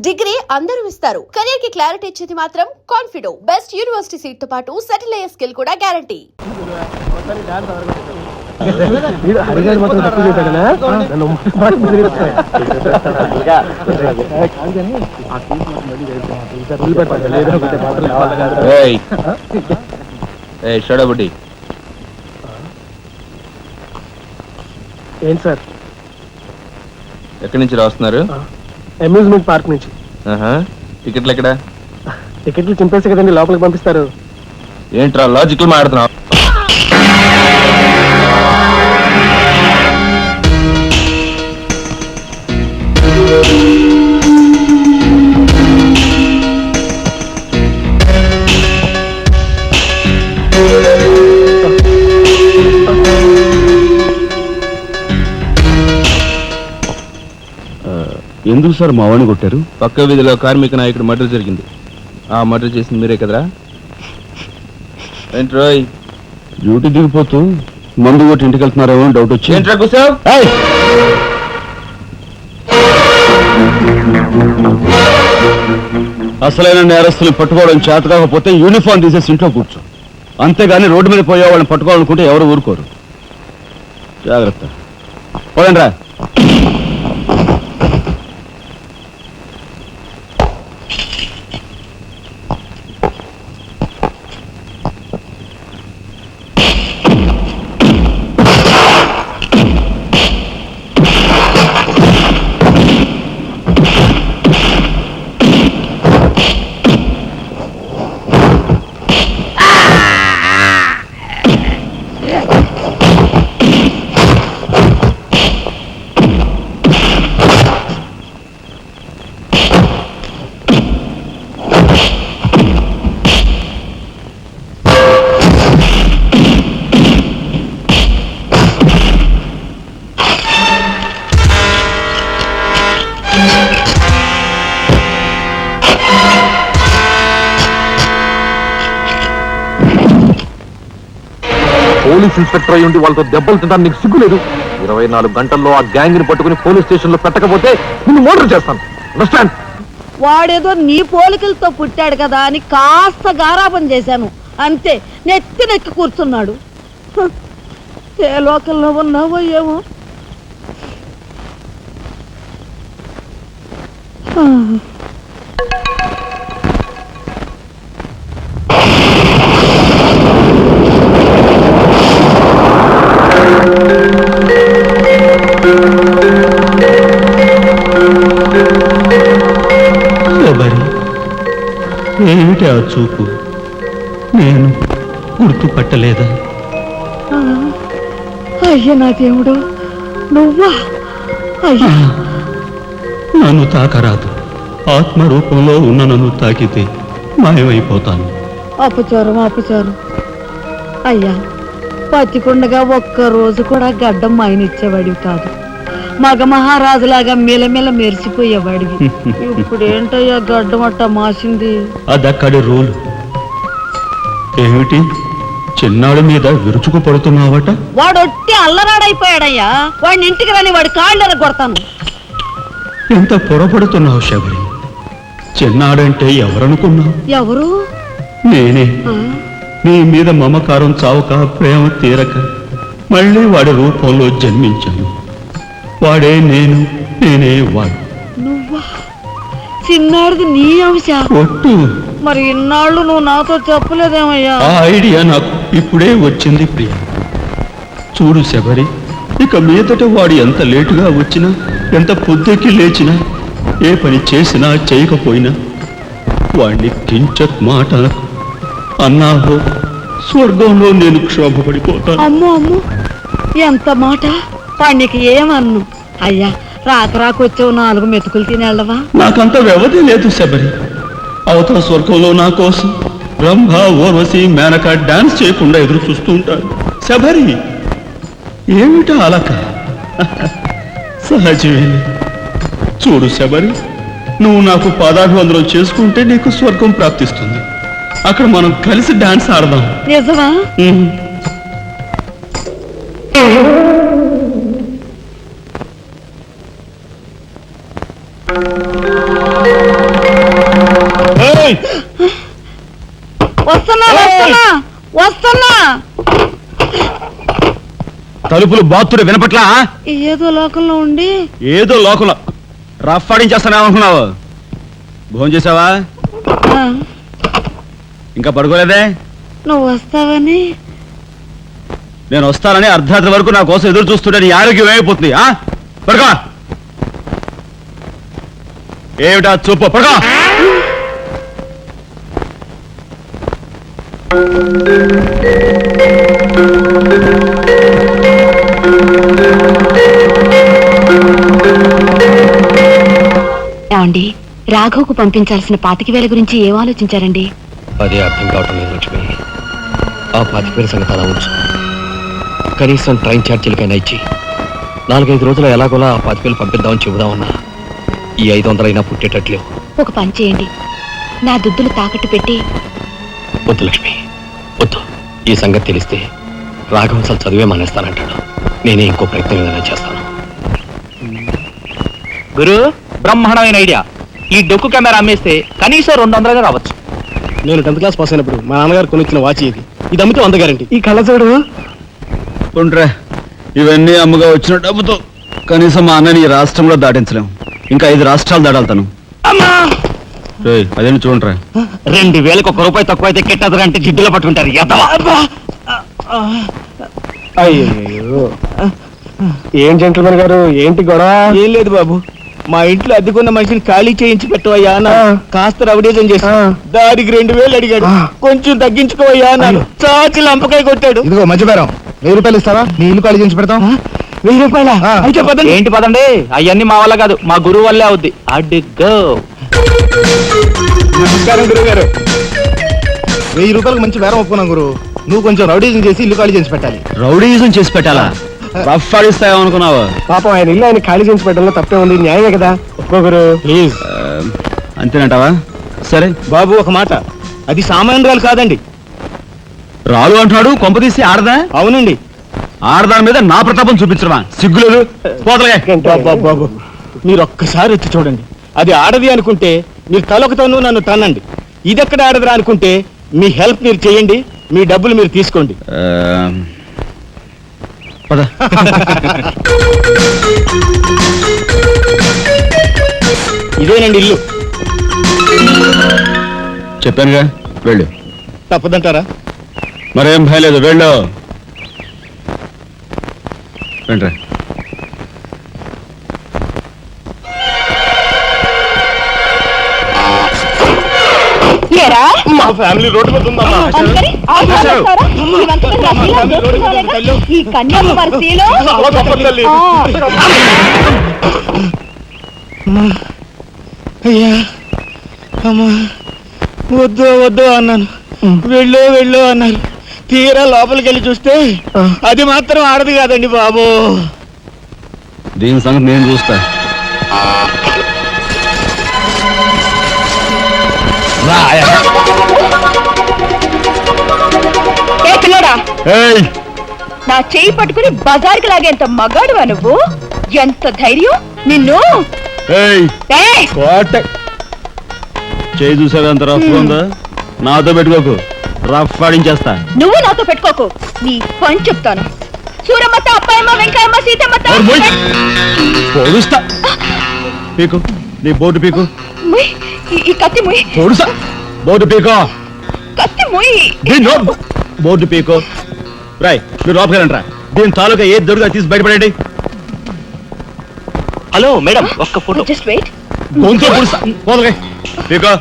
Degree అందరూ ఇస్తారు, career కి క్లారిటీ ఇచ్చేది మాత్రం కాన్ఫిడో. బెస్ట్ యూనివర్సిటీ సీట్ తో పాటు సెటిల్ అయ్యే స్కిల్ కూడా గ్యారంటీ. ఏంటి సార్? ఎక్కడి నుంచి రాస్తున్నారు? అమ్యూజ్మెంట్ పార్క్ నుంచి. టికెట్లు ఎక్కడ? టికెట్లు చింపేసి కదండి లోపలికి పంపిస్తారు. ఏంట్రా లాజికల్ మాట్లాడుతున్నావు? ఎందుకు సార్ మా వాడిని కొట్టారు? పక్క వీధిలో కార్మిక నాయకుడు మర్డర్ జరిగింది. ఆ మర్డర్ చేసింది మీరే కదరా? ఏంట్రోయ్ డ్యూటీ దిగిపోతూ మందు కొట్టి ఇంటికి వెళ్తున్నారేమో డౌట్ వచ్చి. ఏంట్రా కూసావ్? అసలైన నేరస్తులు పట్టుకోవడం చేత కాకపోతే యూనిఫామ్ తీసేసి ఇంట్లో కూర్చో. అంతేగాని రోడ్డు మీద పోయే వాళ్ళని పట్టుకోవాలనుకుంటే ఎవరు ఊరుకోరు. జాగ్రత్త. పోదండి రా. పోలీస్ ఇన్స్పెక్టర్ అయి ఉండి వాళ్ళతో దెబ్బలు తింటాను నీకు సిగ్గులేదు? 24 గంటల్లో ఆ గ్యాంగ్ ని పట్టుకుని పోలీస్ స్టేషన్ లో పెట్టకపోతే నిన్ను మర్డర్ చేస్తాను. అండర్స్టాండ్? వాడేదో నీ పోలికలతో పుట్టాడు కదా అని కాస్త గారాబం చేశాను అంతే. నెత్తి కూర్చున్నాడు. ఏ లోకల్లో ఉన్నావో ఏమో. ఏమిటి ఆ చూపు? నేను గుర్తుపట్టలేదా? అయ్య నా దేవుడు, నువ్వా? అయ్యా నన్ను తాకరాదు. ఆత్మరూపంలో ఉన్న నన్ను తాకితే మాయమైపోతాను. అపచారం అపచారం. అయ్యా పచ్చికుండగా ఒక్క రోజు కూడా గడ్డం మాయనిచ్చేవాడివి కాదు. మగ మహారాజులాగా మెలమెల మెరిసిపోయేవాడివి. ఇప్పుడు ఏంటయ్యా గడ్డం అట్ట మాసింది? అదక్కడి రూలు. ఏమిటి చిన్నాడు మీద విరుచుకు పడుతున్నావట? వాడొట్టి అల్లరాడైపోయాడయ్యా. వాడిని ఇంటికి రాని వాడి కాళ్ళని కొడతాను. ఎంత పొరపడుతున్నావు శబరి? చిన్నాడంటే ఎవరనుకున్నావు? ఎవరు? నేనే. నీ మీద మమకారం చావక, ప్రేమ తీరక మళ్ళీ వాడి రూపంలో జన్మించాను. వాడే నేను, నేనే వాడు. నువ్వా? చిన్నాడిది నీ అంశ? ఒట్టు. మరి ఇన్నాళ్ళు నువ్వు నాతో చెప్పలేదేమయ్యా? ఆ ఐడియా నాకు ఇప్పుడే వచ్చింది ప్రియ. చూడు శబరి, ఇక మీదట వాడు ఎంత లేటుగా వచ్చినా, ఎంత పొద్దుకి లేచినా, ఏ పని చేసినా చేయకపోయినా వాడిని కించక్ మాట అన్నాహో స్వర్గంలో నేను క్షోభపడిపోతాను. అమ్మో అమ్మో, ఎంత మాట! వాడికి ఏమన్ను? అయ్యా రాకొచ్చావు 4 మెతుకులు తినేళ్ళవా? నాకంత వ్యవధి లేదు శబరి. అవతల స్వర్గంలో నా కోసం బ్రహ్మ, ఊర్వశి, మేనక డాన్స్ చేయకుండా ఎదురు చూస్తూ ఉంటారు. శబరి ఏమిటా అలక? సహజమే. చూడు శబరి, నువ్వు నాకు పాదాభివందనం చేసుకుంటే నీకు స్వర్గం ప్రాప్తిస్తుంది. అక్కడ మనం కలిసి డాన్స్ ఆడదాం. నిజమా? వస్తున్నా వస్తున్నా. తలుపులు బాత్తుడు వినపట్లా? ఏదో లోకంలో ఉండి ఏదో లోకంలో రఫ్ ఆడించేస్తానేమనుకున్నావు? భోజనం చేసావా? ఆ, ఇంకా పడుకోలేదే? నువ్వు వస్తావని. నేను వస్తానని అర్ధరాత్రి వరకు నా కోసం ఎదురు చూస్తుంటే నీ ఆరోగ్యం ఏమైపోతుంది? పడుకో. ఏమిటా చూపు? పడుకో. ఏమండి, రాఘవ్కు పంపించాల్సిన 25,000 గురించి ఏం ఆలోచించారండి? అదే అర్థం కావటం లేదు లక్ష్మి. ఆ 25,000 సంగతి అలా ఉంచు. కనీసం ట్రైన్ ఛార్జీలకైనా ఇచ్చి 4-5 రోజులు ఎలాగోలా ఆ 25,000 పంపిద్దామని చెబుదామన్నా ఈ 500 అయినా పుట్టేటట్లేవు. ఒక పని చేయండి, నా దుద్దులు తాకట్టు పెట్టి. వద్దు లక్ష్మి, వద్దు. ఈ సంగతి తెలిస్తే రాఘవం అసలు చదివే మానేస్తానంటాడు. నేనే ఇంకో ప్రయత్నం ఏదైనా చేస్తాను. గురు, బ్రహ్మాండమైన ఐడియా. ఈ డొక్కు కెమెరా అమ్మేస్తే కనీసం 200 రావచ్చు. నేను 10th క్లాస్ పాస్ అయినప్పుడు మా నాన్నగారు కొనిచ్చిన వాచ్ ఇది అమ్మితే 100 గ్యారెంటీ. ఈ కళ్ళజోడు ఉండ్రా, ఇవన్నీ అమ్మగా వచ్చిన డబ్బుతో కనీసం మా అన్నని ఈ రాష్ట్రంలో దాటించలేం. ఇంకా 5 రాష్ట్రాలు దాడాలతాను. అదేంటి చూడరా, 2,000కి 1 రూపాయి తక్కువ అయితే కెట్టదురంటే జిడ్డులో పట్టుకుంటారు. అయ్యో, ఏం జెంట్లమన్ గారు, ఏంటి గొడవ? ఏం లేదు బాబు, మా ఇంట్లో అద్దెకున్న మనిషిని ఖాళీ చేయించి పెట్టవయ్యా అన్న. కాస్త రవిడేజం చేసి దానికి 2,000 అడిగాడు. కొంచెం తగ్గించుకోవయ్యా అన్నాను. చాచి లంపకాయ కొట్టాడు. ఇదిగో మధ్యపేరం, 1000 రూపాయలు ఇస్తావా? నీ ఇల్లు ఖాళీ చేసి పెడతాం. 1000 రూపాయల? అయితే పదండి. ఏంటి పదండి, అవన్నీ మా వల్ల కాదు, మా గురువు వల్లే అవుద్ది. అడ్డుగో. నమస్కారం గురువు గారు. 1000 రూపాయలకు మంచి బేరం ఒప్పుకున్నాం గురు. నువ్వు కొంచెం రౌడీజం చేసి ఇల్లు ఖాళీ చేసి పెట్టాలి. రౌడీజం చేసి పెట్టాలా? రఫ్ ఆడిస్తాయేమనుకున్నావా? పాపం ఆయన ఇల్లు ఆయన ఖాళీ చేసి పెట్టడంలో తప్పే ఉంది, న్యాయమే కదా. ఒప్పుకో గురు ప్లీజ్. అంతేనంటావా? సరే బాబు, ఒక మాట, అది సామాన్యురాలు కాదండి. రాలు అంటున్నాడు. కొంప తీసి ఆడదా? అవునండి. ఆడదాని మీద నా ప్రతాపం చూపించడమా? సిగ్గులేదు. పోతలే. బాబు, మీరు ఒక్కసారి వచ్చి చూడండి. అది ఆడది అనుకుంటే మీరు తలొకతోనూ నన్ను తన్నండి. ఇదెక్కడ ఆడదురా అనుకుంటే మీ హెల్ప్ మీరు చేయండి, మీ డబ్బులు మీరు తీసుకోండి. పద. ఇదేనండి ఇల్లు. చెప్పానుగా, వెళ్ళు. తప్పదంటారా? మరేం భయం లేదు, వెళ్ళు. రండి. మా ఫ్యామిలీ రోడ్డు మీద ఉందమ్మా. ఈ కన్యాకుమారి స్త్రీలో చాలా గొప్ప తల్లి. అయ్యా, అమ్మా, వద్దు వద్దు అన్నాను. వెళ్ళు వెళ్ళు అన్నారు. తీరా లోపలికి వెళ్ళి చూస్తే అది మాత్రం ఆడదు కాదండి బాబు. దీని సంగతి నేను చూస్తా. నా చెయ్యి పట్టుకుని బజార్కి లాగేంత మగాడువా నువ్వు? ఎంత ధైర్యం నిన్ను! చేయి చూసావు ఎంత రఫ్ ఉందా? నాతో పెట్టుకోకు, రఫ్ ఆడించేస్తా. నువ్వు నాతో పెట్టుకోకు, నీ పని చెప్తాను. సూరమ్మత, అప్పాయమ్మ, వెంకాయమ్మ, సీతమ్మత. పొడుస్తా. పీకు, నీ బోటు పీకు. ఈ కత్తి ముయ్. పొడుస్తా. బోటు పీకో. కత్తి ముయ్. బోర్డు పీకో. రాయ్, మీరు లోపలికి దీని తాలూకా ఏ దొరుకుతా తీసి బయటపడండి. హలో మేడం, ఒక్క ఫోటో. Just wait. గొంతు పొడుస్తా. పోదలే పీకో.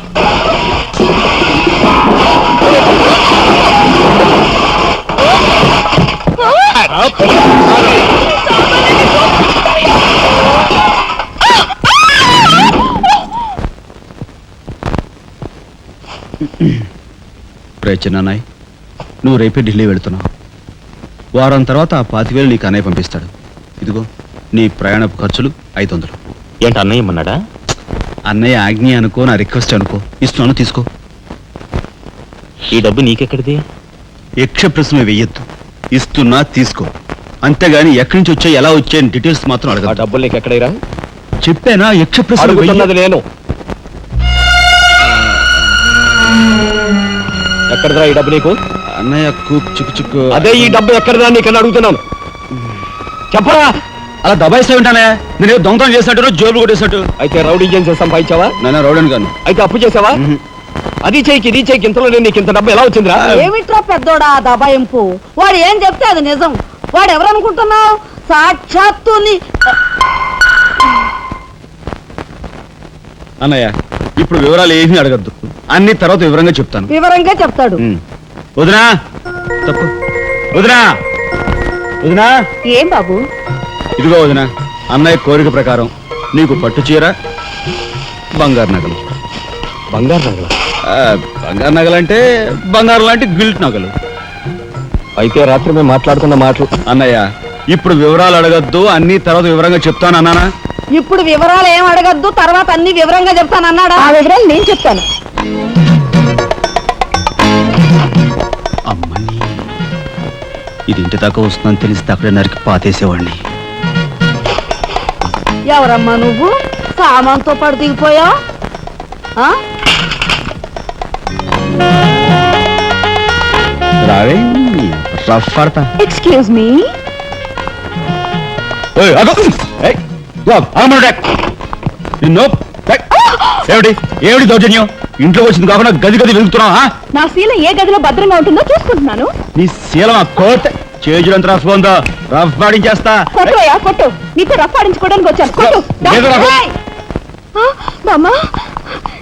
చిన్నాయ్, నువ్వు రేపే ఢిల్లీ వెళుతున్నావు. వారం తర్వాత ఆ 25,000 నీకు అన్నయ్య పంపిస్తాడు. ఇదిగో నీ ప్రయాణపు ఖర్చులు 500. ఏంటి అన్నయ్య ఏమన్నాడా? అన్నయ్య ఆజ్ఞ అనుకో, నా రిక్వెస్ట్ అనుకో. ఇస్తున్నాను, తీసుకో. ఈ డబ్బు నీకెక్కడిది? యక్ష ప్రశ్న వెయ్యొద్దు. ఇస్తున్నా, తీసుకో. అంతేగాని ఎక్కడి నుంచి వచ్చాయి, ఎలా వచ్చాయని డీటెయిల్స్ మాత్రం ఆ అడగ. డబ్బులు నీకు ఎక్కడైరా? చెప్పానా? యక్ష ప్రశ్న అడుగుతున్నది నేను. ఎక్కడదా ఈ డబ్బు నీకు? అన్నయ్య చిక్కు చిక్కు. అదే ఈ డబ్బు ఎక్కడదా నీకన్నా అడుగుతున్నాను, చెప్పరా. అలా దబాయిస్తా ఉంటానే, నేను దొంగతనం చేసినట్టు జోబులు కొట్టేసినట్టు. అయితే రౌడీ చేసి సంపాదించావా? నాన్న రౌడన్ గాను. అయితే అప్పు చేసావా? అది చేయికి ఇది చేయికి ఇంతలో నీకు ఇంత డబ్బు ఎలా వచ్చిందిరా? ఏమిట్రా పెద్దోడా ఆ దబాయింపు? వాడు ఏం చెప్తే అది నిజం. వాడు ఎవరనుకుంటున్నావు? సాక్షాత్తు అన్నయ్య ఇప్పుడు వివరాలు ఏమీ అడగద్దు, అన్ని తర్వాత వివరంగా చెప్తాను. వివరంగా చెప్తాడు. వదినా తప్పు. వదినా వదినా. ఏం బాబు? ఇదిగో వదినా, అన్నయ్య కోరిక ప్రకారం నీకు పట్టు చీర, బంగారు నగలు. బంగారు నగలు? బంగారు నగలంటే బంగారు లాంటి గిల్ట్ నగలు. అయితే రాత్రి మేము మాట్లాడుకున్న మాటలు. అన్నయ్య ఇప్పుడు వివరాలు అడగద్దు, అన్ని తర్వాత వివరంగా చెప్తాను అన్నానా? ఇప్పుడు వివరాలు ఏం అడగద్దు, తర్వాత అన్ని వివరంగా చెప్తానన్నాడా? ఆ వివరాలు నేను చెప్తాను. అమ్మని ఇది ఇంటి దాకా వస్తుందని తెలిస్తే అక్కడే నరికి పాతేసేవాడిని. ఎవరమ్మా నువ్వు? సామాన్తో పాటు దిగిపోయా? రావే రఫ్ పడతా. Excuse me. ఏమిటి ఏమిటి దౌర్జన్యం? ఇంట్లో వచ్చింది కాకుండా గది గది వెతుకుతున్నావా? నా శీల ఏ గదిలో భద్రంగా ఉంటుందో చూసుకుంటున్నాను. నీ శీలం ఆ కోట్ చేజులంత రఫ్ ఉందో రఫ్ పాడించేస్తా. కొట్టుయా కొట్టు, నీతో రఫ్ ఆడించుకోవడానికి వచ్చాను. కొట్టు. లేదు నాకు. బామ్మ,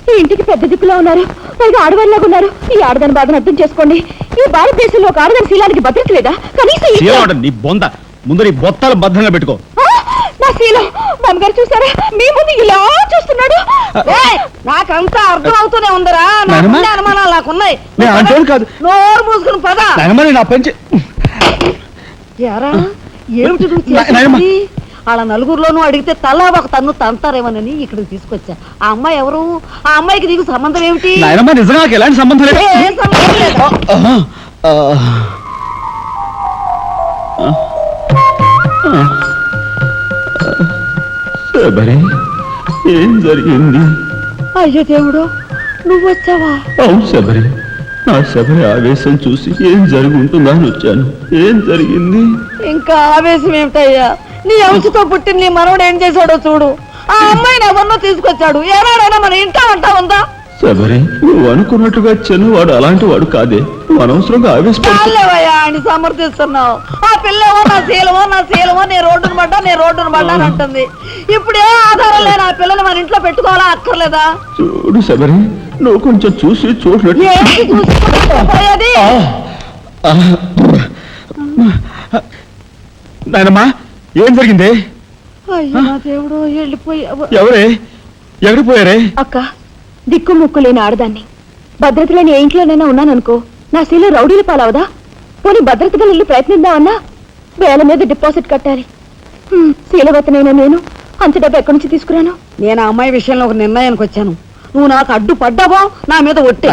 ఈ ఇంటికి పెద్ద దిక్కులో ఉన్నారు, పైగా ఆడవాళ్ళలాగా ఉన్నారు. ఈ ఆడదాని బాధను అర్థం చేసుకోండి. ఈ భారతదేశంలో ఒక ఆడదాని శీలానికి భద్రత లేదా? కనీసం శీలం నీ బొంద, ముందు నీ బొత్తాలు భద్రంగా పెట్టుకో. నా శీలం బామ్మగారు చూసారా, మీ ముందు ఇలా చూస్తున్నాడు. నాకంతా అర్థం అవుతూనే ఉందరా. అనుమానాలు నాకున్నాయి. కాదు, నోరు మూసుకుని పద. నా పంచి ఏమిటి వాళ్ళ నలుగురిలోనూ అడిగితే తలా ఒక తన్ను తంతారేమోనని ఇక్కడికి తీసుకొచ్చా. ఆ అమ్మాయి ఎవరు? ఆ అమ్మాయికి నీకు సంబంధం ఏమిటి? నిజంగా ఎలాంటి సంబంధం లేదు. ఏం సంబంధం లేదు. శబరి, ఏం జరిగింది? అయ్యో దేవుడు, నువ్వు వచ్చావా? అవును శబరి, నా శబరి ఆవేశం చూసి ఏం జరుగుంటుందా అని వచ్చాను. ఏం జరిగింది? ఇంకా ఆవేశం ఏమిటయ్యా? నీ అంశతో పుట్టిన నీ మనవడు ఏం చేశాడో చూడు. ఆ అమ్మాయిని ఎవరినో తీసుకొచ్చాడు. ఏనాడైనా మన ఇంటా అంటా ఉందా? శబరి, నువ్వు అనుకున్నట్టుగా చిన్నవాడు అలాంటి వాడు కాదే. నువ్వు అనవసరంగా ఆవేశపడలేవయ్యా అని సమర్థిస్తున్నావు. ఆ పిల్లేమో నా శీలమో నేను రోడ్డును పడ్డా అంటుంది. ఇప్పుడు ఏ ఆధారం లేని ఆ పిల్లని మన ఇంట్లో పెట్టుకోవాలా అక్కర్లేదా? చూడు శబరి, నువ్వు కొంచెం చూసి చూడలేదు. నాయనమ్మా, ఏం జరిగింది? అయ్యో నా దేవుడు, వెళ్ళిపోయావు. ఎవరే ఎక్కడికి పోయారే? అక్క, దిక్కు ముక్కు లేని ఆడదాన్ని, భద్రత లేని ఏ ఇంట్లోనైనా ఉన్నాననుకో, నా శీల రౌడీలు పాలవదా? పోనీ భద్రతగా ఇల్లు ప్రయత్నిద్దామన్నా వేల మీద డిపాజిట్ కట్టాలి. శీలవతనైనా నేను అంత డబ్బు ఎక్కడి నుంచి తీసుకురాను? నేను ఆ అమ్మాయి విషయంలో ఒక నిర్ణయానికి వచ్చాను. నువ్వు నాకు అడ్డు పడ్డావో నా మీద ఒట్టి.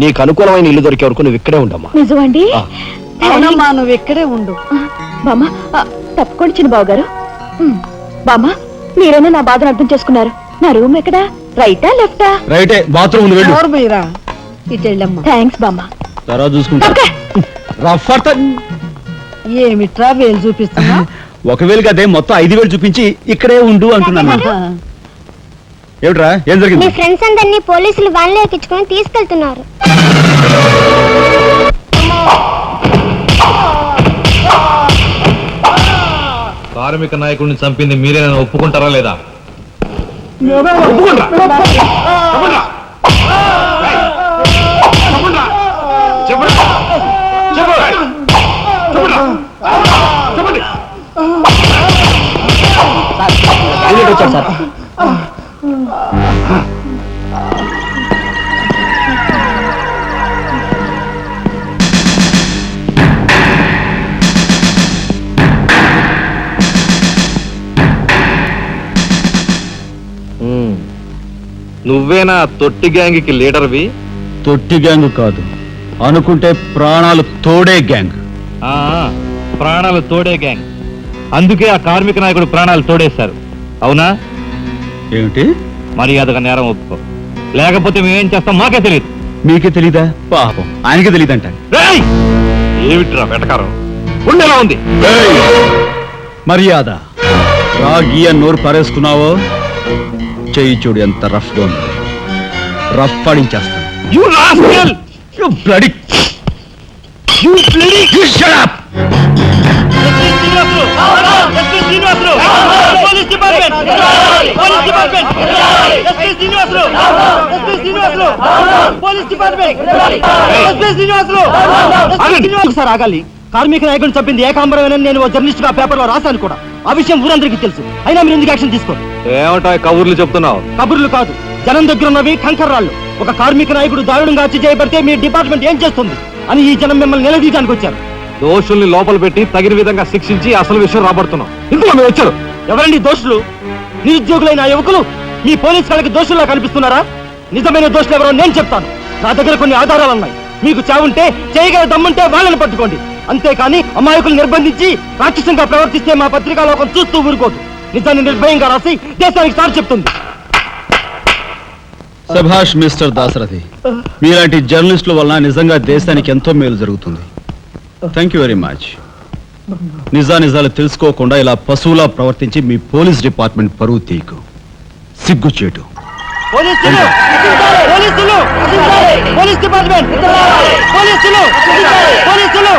నీకు అనుకూలమైన ఇల్లు దొరికే వరకు నువ్వు ఇక్కడే ఉండమ్మా. నిజమండి? అవునమ్మా, నువ్వు ఇక్కడే ఉండు. బామ్మ, తప్పుకోండి చిన్న బాబు గారు. బామ్మ, మీరైనా నా బాధను అర్థం చేసుకున్నారు. నా రూమ్ ఎక్కడా? రైటా లెఫ్టా? రైటే, బాత్రూమ్ ఎవరు మీరా? ఇటు వెళ్ళమ్మా. థ్యాంక్స్ బామ్మ. తర్వాత చూసుకుంటా. ఏమిట్రా వేలు చూపిస్తున్నా? ఒకవేళ కదే మొత్తం 5,000 చూపించి ఇక్కడే ఉండు అంటున్నాను. ఏమిట్రా, ఏం జరిగింది? మీ ఫ్రెండ్స్ అందరినీ పోలీసులు వ్యాన్లో ఎక్కించుకొని తీసుకెళ్తున్నారు. కార్మిక నాయకుడిని చంపింది మీరేనా ఒప్పుకుంటారా లేదా? నువ్వేనా తొట్టి గ్యాంగ్కి లీడర్వి? తొట్టి గ్యాంగ్ కాదు, అనుకుంటే ప్రాణాలు తోడే గ్యాంగ్. ప్రాణాలు తోడే గ్యాంగ్. అందుకే ఆ కార్మిక నాయకుడు ప్రాణాలు తోడేశారు. అవునా? ఏమిటి? మర్యాదగా నేరం ఒప్పుకో, లేకపోతే మేమేం చేస్తాం మాకే తెలియదు. మీకే తెలీదా? పాపం ఆయనకే తెలీదంట. రేయ్! ఏమిట్రా వెటకారం? ఉండేలా ఉంది. మర్యాద రాగి అని నోరు పారేసుకున్నావో చెయ్యి చూడు ఎంత రఫ్ గా ఉంది. రఫ్ ఆడించేస్తాను. You rascal! You bloody... You bloody... You shut up! Sir ఆగాలి. కార్మిక నాయకుడిని చంపింది ఏకాంబరమేనని నేను జర్నలిస్ట్ గా పేపర్ లో రాశాను కూడా. ఆ విషయం ఊరందరికీ తెలుసు. అయినా మీరు ఎందుకు యాక్షన్ తీసుకోరు? ఏమంటా కబుర్లు చెప్తున్నావు? కబుర్లు కాదు, జనం దగ్గర ఉన్నవి కంకర్రాళ్ళు. ఒక కార్మిక నాయకుడు దారుణంగా హత్య చేయబడితే మీ డిపార్ట్మెంట్ ఏం చేస్తుంది అని ఈ జనం మిమ్మల్ని నిలదీయడానికి వచ్చారు. దోషుల్ని లోపల పెట్టి తగిన విధంగా శిక్షించి అసలు విషయం రాబడుతున్నాం. ఇందులో మీరు వచ్చారు. ఎవరండి దోషులు? నిరుద్యోగులైన ఆ యువకులు మీ పోలీసు వాళ్ళకి దోషుల్లా కనిపిస్తున్నారా? నిజమైన దోషులు ఎవరో నేను చెప్తాను. నా దగ్గర కొన్ని ఆధారాలు ఉన్నాయి. మీకు చావుంటే చేయగల దమ్ముంటే వాళ్ళని పట్టుకోండి. అంతేకాని అమాయకులు నిర్బంధించి రాక్షసంగా ప్రవర్తిస్తే మా పత్రికా లోకం చూస్తూ ఊరుకోదు. నిజాన్ని నిర్భయంగా రాసి దేశానికి సార్ చెప్తుంది. సభాష్ మిస్టర్ దాశరథి, మీలాంటి జర్నలిస్టుల వలన నిజంగా దేశానికి ఎంతో మేలు జరుగుతుంది. Thank you very much. నిజాలు తెలుసుకోకుండా ఇలా పశువులా ప్రవర్తించి మీ పోలీస్ డిపార్ట్మెంట్ పరువు తీయకు. సిగ్గుచేటు. పోలీసులు! పోలీసులు! Police department! పోలీసులు! పోలీసులు!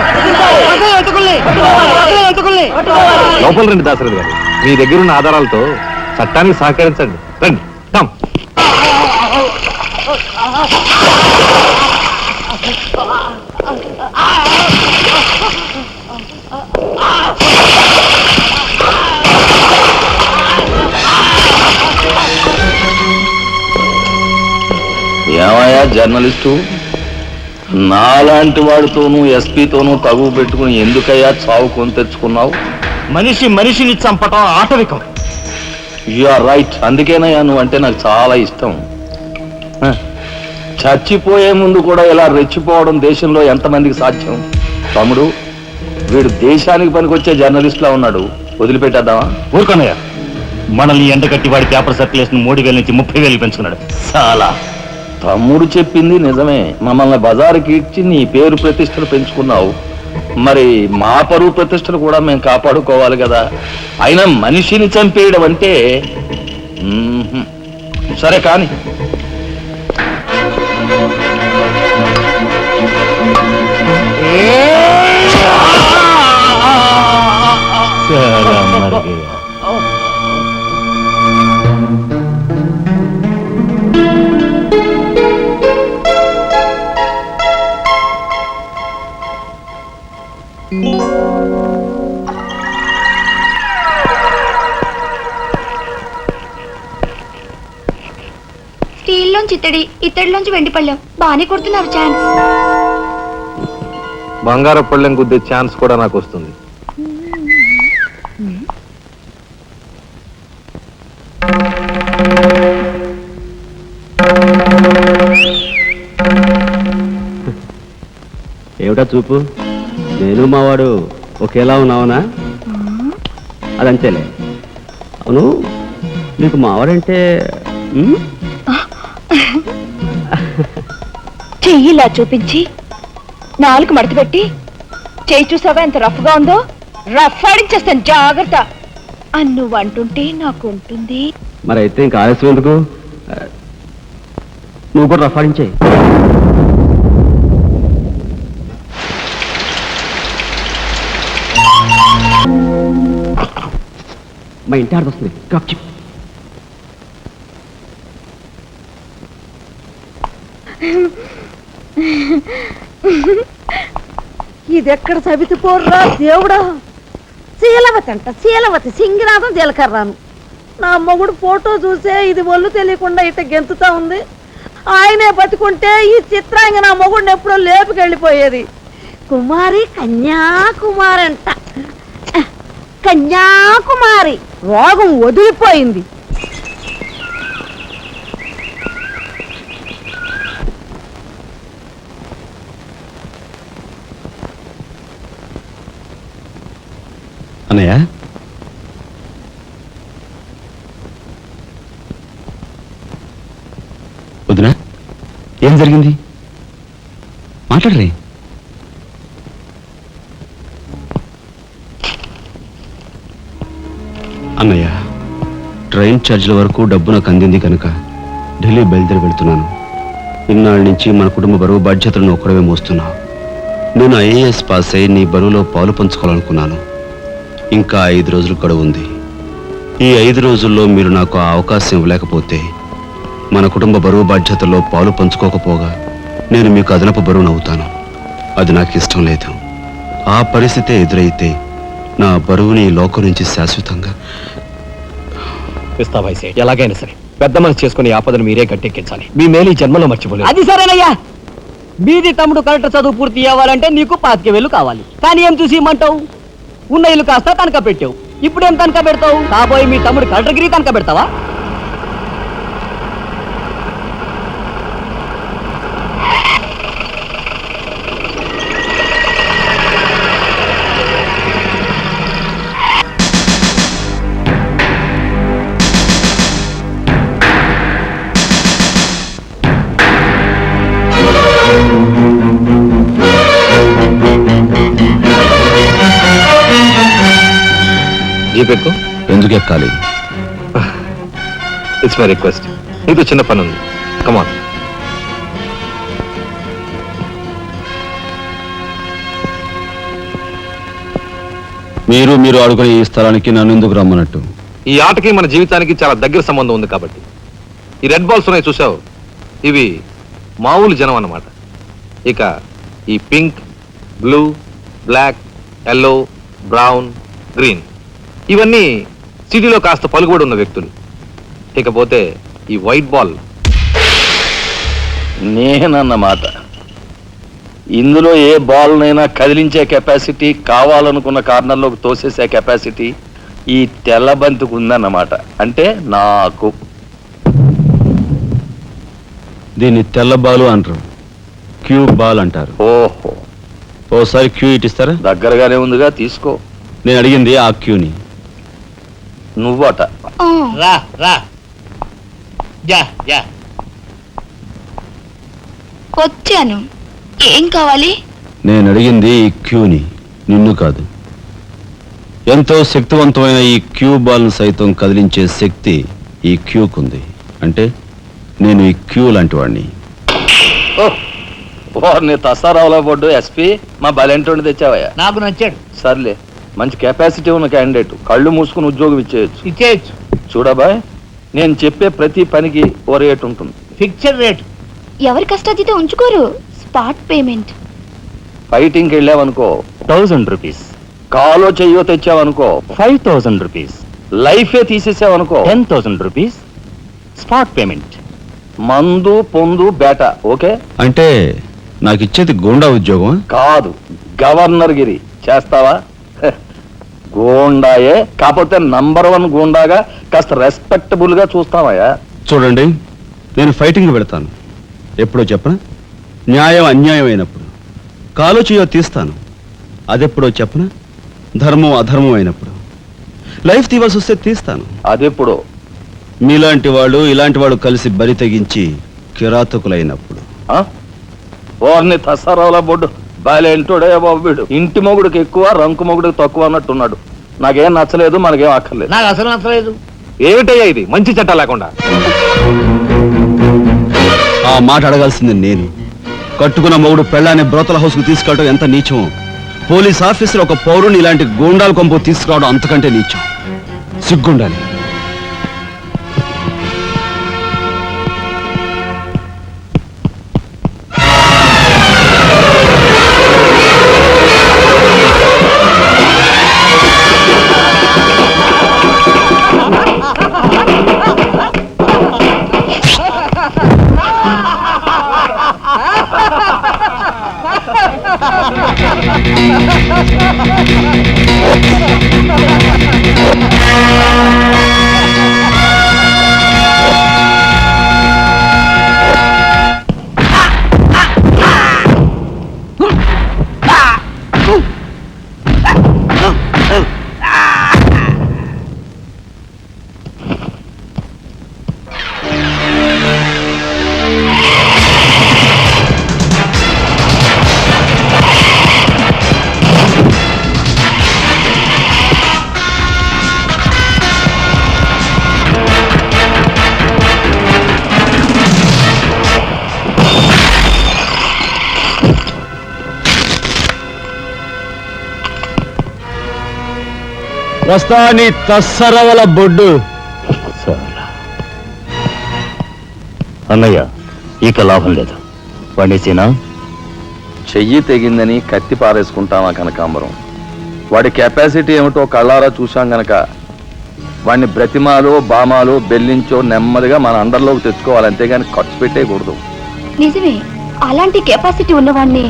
అసలు ఎంతకుల్ని! లోపల రండి దాశరథి గారు. మీ దగ్గర ఉన్న ఆధారాలతో చట్టానికి సహకరించండి. రండి. కమ్. ఏమయ్యా జర్నలిస్టు, నాలాంటి వాడితోనూ ఎస్పీతోనూ తగువ పెట్టుకుని ఎందుకయ్యా చావు కొని తెచ్చుకున్నావు? మనిషిని చంపటం ఆటవికం. You are right. అందుకేనయ్యా నువ్వంటే నాకు చాలా ఇష్టం. చచ్చిపోయే ముందు కూడా ఇలా రెచ్చిపోవడం దేశంలో ఎంతమందికి సాధ్యం? తమ్ముడు, వీడు దేశానికి పనికొచ్చే జర్నలిస్ట్లా ఉన్నాడు. వదిలిపెట్టేద్దామా? ఊరుకోనయ్యా, మనల్ని ఎండగట్టి వాడి పేపర్ సర్క్యులేషన్ 3,000 నుంచి 30,000 పెంచుకున్నాడు. చాలా. తమ్ముడు చెప్పింది నిజమే. మమ్మల్ని బజారుకి ఇచ్చి నీ పేరు ప్రతిష్టలు పెంచుకున్నావు. మరి మా పరువు ప్రతిష్టలు కూడా మేము కాపాడుకోవాలి కదా. అయినా మనిషిని చంపేయడం అంటే సరే కానీ స్టీల్లోంచి ఇత్తడిలోంచి వెండి పళ్ళెం బాగానే కొడుతున్నారు ఛాన్స్. బంగారు పళ్ళెం గుద్దే ఛాన్స్ కూడా నాకు వస్తుంది. ఏమిటా చూపు? నేను మావాడు ఒకేలా ఉన్నావునా? అదంతేలే. అవును, నీకు మావాడంటే చెయ్యిలా చూపించి నాలుగు మడత పెట్టి చెయ్యి చూసావా ఎంత రఫ్ గా ఉందో? రఫ్ ఆడించేస్తాను, జాగ్రత్త అని నువ్వు అంటుంటే నాకు ఉంటుంది. మరి అయితే ఇంకా ఆలస్యం ఎందుకు? నువ్వు కూడా రఫాడించే. మా ఇంటి ఆడ వస్తుంది. ఇది ఎక్కడ సవితిపోర్రా దేవుడా! శీలవతి అంట, శీలవతి సింగినాథం జీలకర్రాను. నా మొగుడు ఫోటో చూసే ఇది ఒళ్ళు తెలియకుండా ఇట గెంతుతా ఉంది. ఆయనే బతుకుంటే ఈ చిత్రాంగ నా మొగుడిని ఎప్పుడో లేపుకెళ్ళిపోయేది. కుమారి కన్యాకుమారి అంట, కన్యాకుమారి. రోగం వదిలిపోయింది. అన్నయ్య, వదినా, ఏం జరిగింది? మాట్లాడరే. అన్నయ్య, ట్రైన్ ఛార్జీల వరకు డబ్బు నాకు అందింది కనుక ఢిల్లీ బయలుదేరి వెళ్తున్నాను. ఇన్నాళ్ళ నుంచి మన కుటుంబ బరువు బాధ్యతలను ఒక్కడవే మోస్తున్నావు. నేను ఐఏఎస్ పాస్ అయి నీ బరువులో పాలు పంచుకోవాలనుకున్నాను. ఇంకా 5 రోజులు గడువు ఉంది. ఈ 5 రోజుల్లో మీరు నాకు ఆ అవకాశం ఇవ్వలేకపోతే మన కుటుంబ బరువు బాధ్యతల్లో పాలు పంచుకోకపోగా నేను మీకు అదనపు బరువునవుతాను. అది నాకు ఇష్టం లేదు. ఆ పరిస్థితే ఎదురైతే నా బరువుని ఈ లోకం నుంచి శాశ్వతంగా ఇస్తా వయసే, ఎలాగైనా సరే పెద్ద మనసు చేసుకుని ఆపదను మీరే గట్టెక్కించాలి. మీ మేలు ఈ జన్మలో మర్చిపోలేదు. అది సరేనయ్యా. బీది తమ్ముడు కలెక్టర్ చదువు పూర్తి అవ్వాలంటే నీకు 25,000 కావాలి. కానీ ఏం చూసి ఇమ్మంటావు? ఉన్న ఇల్లు కాస్త తనఖా పెట్టావు. ఇప్పుడేం తనఖా పెడతావు? కాబోయే మీ తమ్ముడు కలెక్టర్గిరి తనఖా పెడతావా? జీపెక్కు. ఎందుకు ఎక్కాలి? It's my request. నీతో చిన్న పని ఉంది. కమాన్. మీరు ఆడుకునే ఈ స్థలానికి నన్ను ఎందుకు రమ్మన్నట్టు? ఈ ఆటకి మన జీవితానికి చాలా దగ్గర సంబంధం ఉంది కాబట్టి. ఈ రెడ్ బాల్స్ ఉన్నాయి చూసావు, ఇవి మామూలు జనం అన్నమాట. ఇక ఈ pink, blue, black, yellow, brown, green ఇవన్నీ సిటీలో కాస్త పలుకుబడి ఉన్న వ్యక్తులు. ఇకపోతే ఈ వైట్ బాల్ నేనన్నమాట. ఇందులో ఏ బాల్నైనా కదిలించే కెపాసిటీ, కావాలనుకున్న కార్నర్లోకి తోసేసే కెపాసిటీ ఈ తెల్ల బంతికి ఉందన్నమాట. అంటే నాకు. దీన్ని తెల్ల బాలు అంటారు, క్యూ బాల్ అంటారు. ఓహో, ఓసారి క్యూ ఇటిస్తారా? దగ్గరగానే ఉందిగా, తీసుకో. నేను అడిగింది ఆ క్యూని. నువ్వట. రా రా. Yeah yeah. వచ్చాను. ఏం కావాలి? నేను అడిగింది ఈ క్యూని, నిన్ను కాదు. ఎంతో శక్తివంతమైన ఈ క్యూ బాల్ను సైతం కదిలించే శక్తి ఈ క్యూకుంది. అంటే నేను ఈ క్యూ లాంటి వాడిని. నీ తసారావులో పడ్డు ఎస్పీ, మా బలెంటోని తెచ్చావయ్యా. నాకు నచ్చాడు. సర్లే, మంచి కెపాసిటీ ఉన్న క్యాండిడేట్. కళ్ళు మూసుకుని ఉద్యోగం ఇచ్చేయచ్చు. చూడబాయ్, నేను చెప్పే ప్రతి పనికి ఓ రేట్ ఉంటుంది. Fixture rate. ఎవరి కష్టాతీత ఉంచుకోరు. Spot payment. ఫైటింగ్కి వెళ్ళావనుకో 1000 రూపీస్. కాలో చెయ్యో తెచ్చావనుకో 5000 రూపీస్. లైఫే తీసేసావనుకో 10,000 రూపీస్. Spot payment. మందు పొందు బేట. ఓకే? అంటే నాకు ఇచ్చేది గూండా ఉద్యోగం కాదు, గవర్నర్ గిరి. చేస్తావా? గూండాయే, కాకపోతే నంబర్ 1 గూండాగా కాస్త రెస్పెక్టబుల్ గా చూస్తావయ్యా. చూడండి, నేను ఫైటింగ్ పెడతాను. ఎప్పుడో చెప్పనా? న్యాయం అన్యాయం అయినప్పుడు. కాలో చేయో తీస్తాను. అదెప్పుడో చెప్పనా? ధర్మం అధర్మం అయినప్పుడు. లైఫ్ తీవాల్సి వస్తే తీస్తాను. అదెప్పుడు? మీలాంటి వాళ్ళు ఇలాంటి వాళ్ళు కలిసి బరి తెగించి కిరాతకులైనప్పుడు. ఓర్ని తసారావుల బొడ్డు బాలేంటోడే బాబు వీడు. ఇంటి మొగుడికి ఎక్కువ, రంకు మొగుడికి తక్కువ అన్నట్టున్నాడు. నాకేం నచ్చలేదు, మనకేం అక్కర్లేదు. నాకు అసలు నచ్చలేదు. ఏమిటయ్యా ఇది మంచి చట్టం లేకుండా? ఆ మాట అడగాల్సింది నేను. కట్టుకున్న మొగుడు పెళ్ళాన్ని బ్రోతల హౌస్ కు తీసుకెళ్ళడం ఎంత నీచమో, పోలీస్ ఆఫీసర్ ఒక పౌరుని ఇలాంటి గూండాల కొంపు తీసుకురావడం అంతకంటే నీచం. సిగ్గుండాలి. వస్తా నీ తస్సరవల బొడ్డు. అన్నయ్య ఇక లాభం లేదు. పండేసినా చెయ్యి తెగిందని కత్తి పారేసుకుంటామా కనకాంబరం? వాడి కెపాసిటీ ఏమిటో కళ్ళారా చూశాం గనక వాడిని బ్రతిమాలో బామాలో బెల్లించో నెమ్మదిగా మన అండర్లోకి తెచ్చుకోవాలి, అంతేగాని ఖర్చు పెట్టేయకూడదు. నిజమే, అలాంటి కెపాసిటీ ఉన్నవాడిని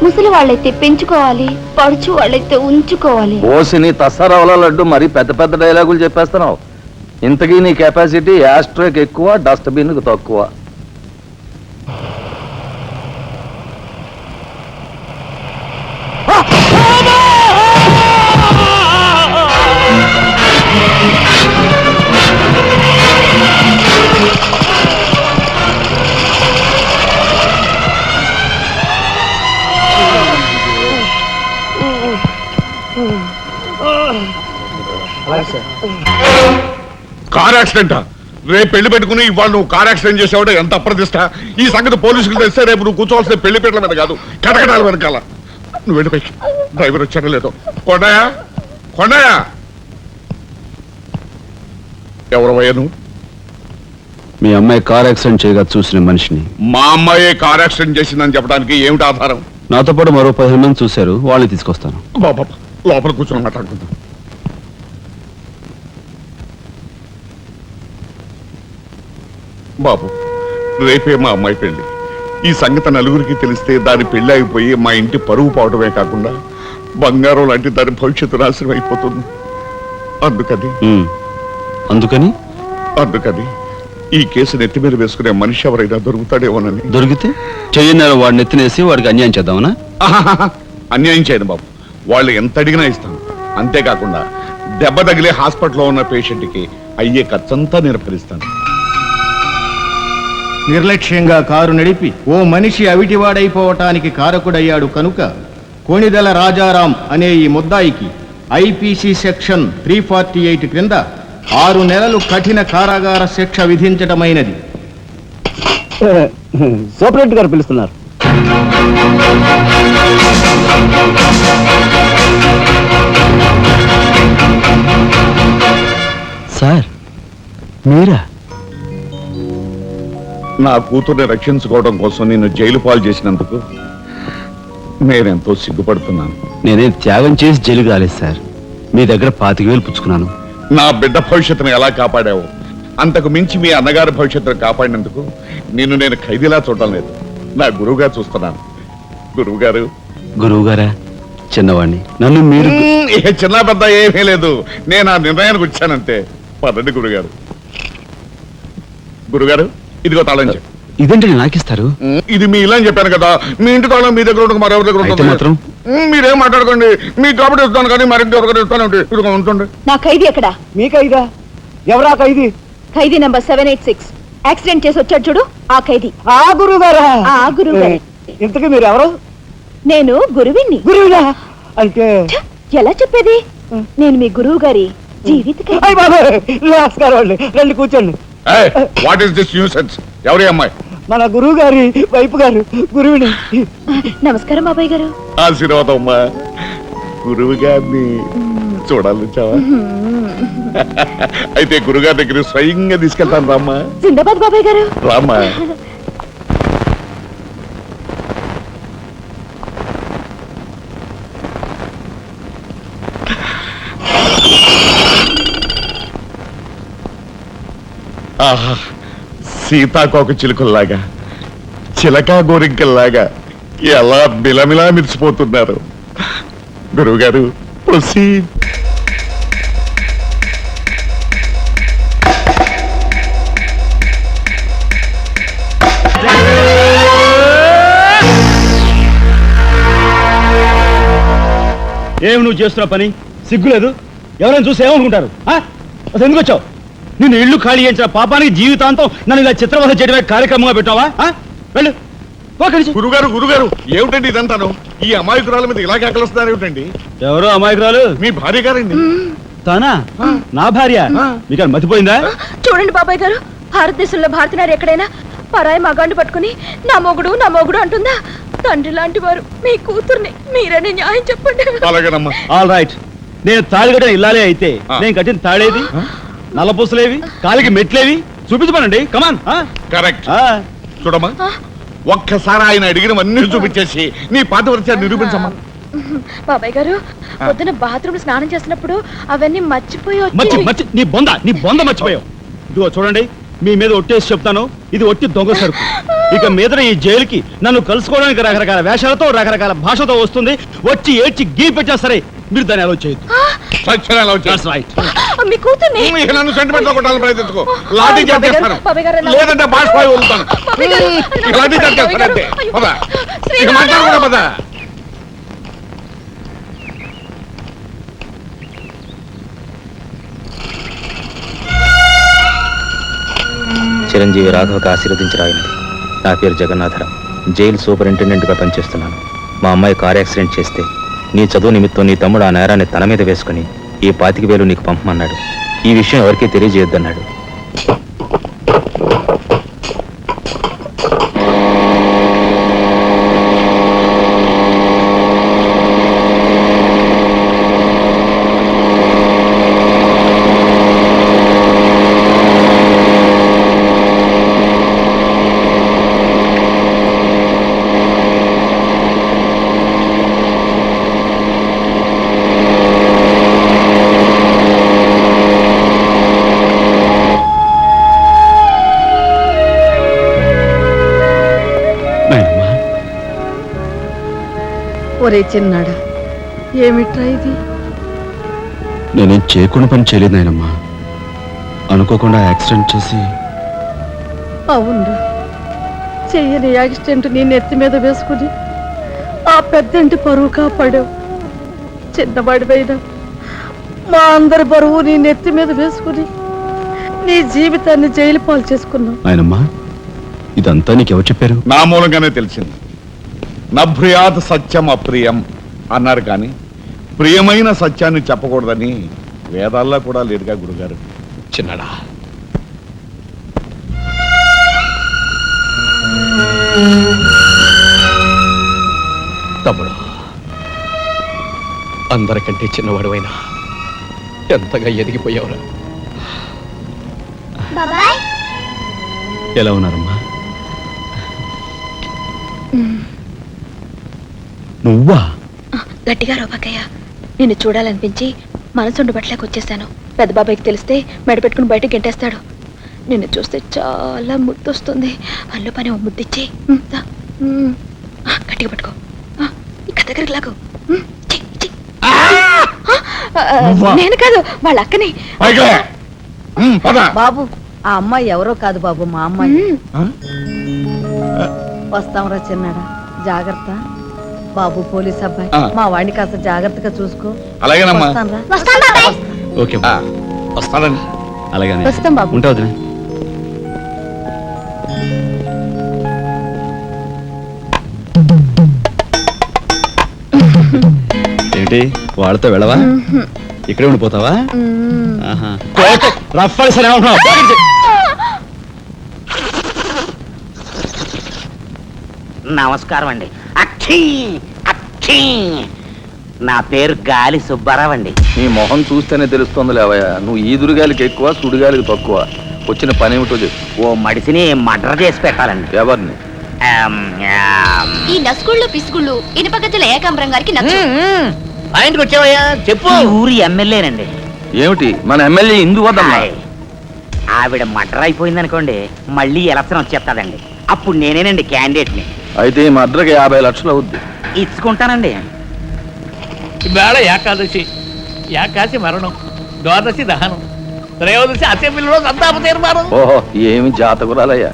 ముసలి వాళ్ళైతే పెంచుకోవాలి, పడుచు వాళ్ళైతే ఉంచుకోవాలి. ఓసిని తస్సరవల లడ్డు మరి పెద్ద పెద్ద డైలాగులు చెప్పేస్తున్నావు. ఇంతకీ నీ కెపాసిటీ యాస్ట్రోకి ఎక్కువ, డస్ట్బిన్కి తక్కువ. కార్ యాక్సిడెంటా? రేపు పెళ్లి పెట్టుకుని ఇవాళ నువ్వు కార్ యాక్సిడెంట్ చేసావుట ఎంత అప్రదిష్ట. ఈ సంగతి పోలీసులు తెస్తే రేపు నువ్వు కూర్చోవాల్సిన పెళ్లి పీటల మీద కాదు, కటకటాల వెనకాల. నువ్వు వెళ్ళిపోయి డ్రైవర్ వచ్చాడో లేదో. కొండయా, కొండయా, ఎవరవయ్యా నువ్వు? మీ అమ్మాయి కార్ యాక్సిడెంట్ చేయగా చూసిన మనిషిని. మా అమ్మాయి కార్ యాక్సిడెంట్ చేసిందని చెప్పడానికి ఏమిటి ఆధారం? నాతో పాటు మరో 15 మంది చూశారు, వాళ్ళని తీసుకొస్తాను. బాబా లోపల కూర్చొని మాట్లాడుకుందాం. బాబు, రేపే మా అమ్మాయి పెళ్లి. ఈ సంగతి నలుగురికి తెలిస్తే దాని పెళ్లి అయిపోయి మా ఇంటి పరువు పోవడమే కాకుండా బంగారం లాంటి దాని భవిష్యత్తు నాశనం అయిపోతుంది. అందుకని ఈ కేసు నెత్తి మీద వేసుకునే మనిషి ఎవరైనా దొరుకుతాడేమోనని. దొరికితే చెయ్యన్నారు వాడిని ఎత్తినేసి వాడికి అన్యాయం చేద్దామనా? అన్యాయం చేయను బాబు, వాళ్ళు ఎంత అడిగినా ఇస్తాను. అంతేకాకుండా దెబ్బ తగిలే హాస్పిటల్లో ఉన్న పేషెంట్కి అయ్యే ఖర్చంతా నేను భరిస్తాను. నిర్లక్ష్యంగా కారు నడిపి ఓ మనిషి అవిటివాడైపోవటానికి కారకుడయ్యాడు కనుక కోణిదెల రాజారాం అనే ఈ ముద్దాయికి ఐపీసీ సెక్షన్ 348 క్రింద 6 నెలలు కఠిన కారాగార శిక్ష విధించటమైనది. సూపరింటెండెంట్ గారు పిలుస్తున్నారు. సార్ మీరా? నా కూతుర్ని రక్షించుకోవడం కోసం నిన్ను జైలు పాలు చేసినందుకు నేనెంతో సిగ్గుపడుతున్నాను. నేనే త్యాగం చేసి జైలుకి రాలేదు సార్, మీ దగ్గర 25,000 పుచ్చుకున్నాను. నా బిడ్డ భవిష్యత్తును ఎలా కాపాడావు, అంతకు మించి మీ అన్నగారి భవిష్యత్తును కాపాడినందుకు నిన్ను నేను ఖైదీలా చూడటం లేదు, నా గురువుగా చూస్తున్నాను. గురువుగారా? చిన్నవాణ్ణి, నన్ను మీరు చిన్న పెద్ద ఏమీ లేదు, నేను ఆ నిర్ణయానికి వచ్చానంతే. పదండి గురుగారు. గురుగారు, ఇదిగో తాళం చెప్పు. ఇదేంటి నాకిస్తారు? ఇది మీ ఇల్లు అని చెప్పాను కదా, మీ ఇంటి తాళం మీ దగ్గర ఉండదు, మరెవరి దగ్గర ఉంటుంది మాత్రం. మీరేం మాట్లాడుకోండి, మీ కాబట్టి ఇస్తాను కానీ మరింటి ఎవరికైనా ఇస్తాను. ఇదిగో ఉంటుంది. నా ఖైదీ ఎక్కడ? మీ ఖైదా? ఎవరా ఖైదీ? ఖైదీ నంబర్ 786. యాక్సిడెంట్ చేసి వచ్చాడు చూడు, ఆ ఖైదీ. ఆ గురువు గారా? ఆ గురువు గారే. ఇంతకీ మీరు ఎవరు? నేను గురువిని. గురువునా అంటే? ఎలా చెప్పేది? నేను మీ గురువు గారి జీవిత నమస్కారం అండి, రండి కూర్చోండి. What is this nuisance? ఎవరి అమ్మాయి? మన గురువు గారి వైపు గారు, గురువుని. నమస్కారం బాబాయ్ గారు. ఆశీర్వాదం అమ్మా. గురువు గారిని చూడాలి చావా? అయితే గురుగారి దగ్గర స్వయంగా తీసుకెళ్తాను రామ్మా. జిందాబాద్ బాబాయ్ గారు. రామ్మా. ఆహా, సీతాకోక చిలుకల్లాగా, చిలకా గోరింకల్లాగా ఎలా బిలమిలా మిరిసిపోతున్నారు. గురువుగారు, ప్రొసీడ్. ఏమి నువ్వు చేస్తున్న పని? సిగ్గులేదు? ఎవరైనా చూసి ఏమనుకుంటారు? అసలు ఎందుకు వచ్చావు? నిన్ను ఇల్లు ఖాళీ చేయించిన పాపానికి జీవితాంతం నన్ను ఇలా చిత్రవధ చేయడమే కార్యక్రమంగా పెట్టావా? వెళ్ళు. గురుగారు, గురుగారు, ఏమిటండి ఇదంతాను? ఈ అమాయకురాల మీద ఇలా కేకలుస్తున్నారు ఏమిటండి? ఎవరు అమాయకురాలు? మీ భార్య గారండి. తానా? నా భార్య? మీకు మతిపోయిందా? చూడండి బాబాయ్ గారు, భారతదేశంలో భారతీయులు ఎక్కడైనా పరాయి మగాండు పట్టుకుని నా మొగుడు అంటుందా? తండ్రి లాంటి వారు మీ కూతుర్ని మీరని న్యాయం చెప్పండి. అలాగేనమ్మా. ఆల్ రైట్, నేను తాళి కట్టిన ఇల్లాలే అయితే ఆ. నేను కట్టిన తాళేది నల్లపూసలేవి కాలికి మెట్లేవి చూపించమనండి కమాన్ కరెక్ట్ చూడమ్మా ఒక్కసారి ఆయన అడిగినవన్నీ చూపించేసి నీ పాతివ్రత్యాన్ని నిరూపించమ్మా. బాబాయ్ గారు పొద్దున బాత్రూమ్ స్నానం చేసినప్పుడు అవన్నీ మర్చిపోయి మర్చి నీ బొంద మర్చిపోయావు. ఇదిగో చూడండి, మీ మీద ఒట్టేసి చెప్తాను, ఇది ఒట్టి దొంగ సరుకు. ఇక మీద ఈ జైలుకి నన్ను కలుసుకోవడానికి రకరకాల వేషాలతో రకరకాల భాషతో వస్తుంది. వచ్చి ఏడ్చి గీ పెట్టా సరే మీరు దాన్ని అలో చేయొద్దు. సత్యం ఎలా వచ్చేది? That's right. మీ కూతుర్ని ఇక నన్ను సెంటిమెంట్ లో కొట్టాలని ప్రయత్నించుకో. లాఠీ చార్జ్ చేస్తాను, బాబాయ్ గారు, లేదంటే బాష్పాయి వదులుతాను. బాబాయ్ గారు, ఇక లాఠీ చార్జ్ చేస్తాను అంతే. పద. ఇక శ్రీరామ. మాట్లాడకూడదు పద. చిరంజీవి రాఘవకు ఆశీర్వదించి రాయినది. నా పేరు జగన్నాథరావు, జైలు సూపరింటెండెంట్గా పనిచేస్తున్నాను. మా అమ్మాయి కార్ యాక్సిడెంట్ చేస్తే నీ చదువు నిమిత్తం నీ తమ్ముడు ఆ నేరాన్ని తన మీద వేసుకుని ఈ 25,000 నీకు పంపమన్నాడు. ఈ విషయం ఎవరికీ తెలియజేయొద్దన్నాడు. నాయనమ్మా, ఒరే చిన్నాడా, ఏమిట్రా ఇది? నేనేం చేయకుండా పని చేయలేదు నాయనమ్మా. అనుకోకుండా యాక్సిడెంట్ చేసి అవును, చెయ్యని యాక్సిడెంట్ నీ నెత్తి మీద వేసుకుని ఆ పెద్దంటి పరువు కాపాడావు. చిన్నవాడివైనా మా అందరి బరువు నీ నెత్తి మీద వేసుకుని నీ జీవితాన్ని జైలు పాలు చేసుకున్నావు. నాయనమ్మా, ఇదంతా నీకెవరు చెప్పారు? నా మూలంగానే తెలిసింది. నభ్రియాత్ సత్యం అప్రియం అన్నారు, కానీ ప్రియమైన సత్యాన్ని చెప్పకూడదని వేదాల్లో కూడా లేదుగా గురుగారు. చిన్నడా, తమ్ముడు, అందరికంటే చిన్నవాడువైనా ఎంతగా ఎదిగిపోయావురా. బాబాయ్ ఎలా ఉన్నారమ్మా? నువ్వా? గట్టిగా రోపకయ్య, నిన్ను చూడాలనిపించి మనసుండు బట్టలేక వచ్చేసాను. పెద్ద బాబాయ్కి తెలిస్తే మెడ పెట్టుకుని బయటకు గెంటేస్తాడు. నిన్ను చూస్తే చాలా ముద్దొస్తుంది. అల్లు పని ఓ ముద్దిచ్చి గట్టిగా పట్టుకో. ఇక దగ్గరికి లాగు. నేను కాదు, వాళ్ళ అక్కని. బాబు, ఆ అమ్మాయి ఎవరో కాదు బాబు, మా అమ్మాయి. వస్తాంరా చిన్నాడా, జాగ్రత్త. బాబు పోలీస్ అబ్బాయి, మా వాడిని కాస్త జాగ్రత్తగా చూసుకో. అలాగేనమ్మా. వస్తానురా. వస్తాం బాబాయ్. ఓకే వస్తానండి. అలాగనే వస్తాం బాబు. ఉంటావు వదినా. ఏంటి వాళ్ళతో వెళ్ళవా? ఇక్కడే ఉండిపోతావా? ఆహా. రఫ్ అని సరే ఉంటున్నావు. నమస్కారం అండి. అక్షీ అక్షీ, నా పేరు గాలి సుబ్బారావు అండి. నీ మొహం చూస్తేనే తెలుస్తుంది లేవయ్యా, నువ్వు ఈదురుగాలికి ఎక్కువ సుడిగాలికి తక్కువ. వచ్చిన పని ఏమిటో చెప్పు. ఓ మడిసిని మర్డర్ చేసి పెట్టాలండి. ఎవరిని? ఈ నస్కుళ్ళు పిసుగుళ్ళు ఇనుపగతుల ఏకాంబరం గారికి నచ్చు. ఆయనకి వచ్చావయ్యా, చెప్పు. ఊరి ఎమ్మెల్యేనండి. ఏమిటి మన ఎమ్మెల్యే ఇందు వద్దమ్మా? ఆవిడ మర్డర్ అయిపోయింది అనుకోండి, మళ్ళీ ఎలక్షన్ వచ్చేస్తాదండి. అప్పుడు నేనేనండి క్యాండిడేట్ని. అయితే ఈ మద్రకి 50 లక్షలు అవుద్ది. ఇచ్చుకుంటానండి. ఇవాళ ఏకాదశి, ఏకాశి మరణం, ద్వాదశి దహనం, త్రయోదశి అసెంబ్లీలో సంతాప తీర్మానం. ఓహో, ఏమి జాతకురాలయ్యా.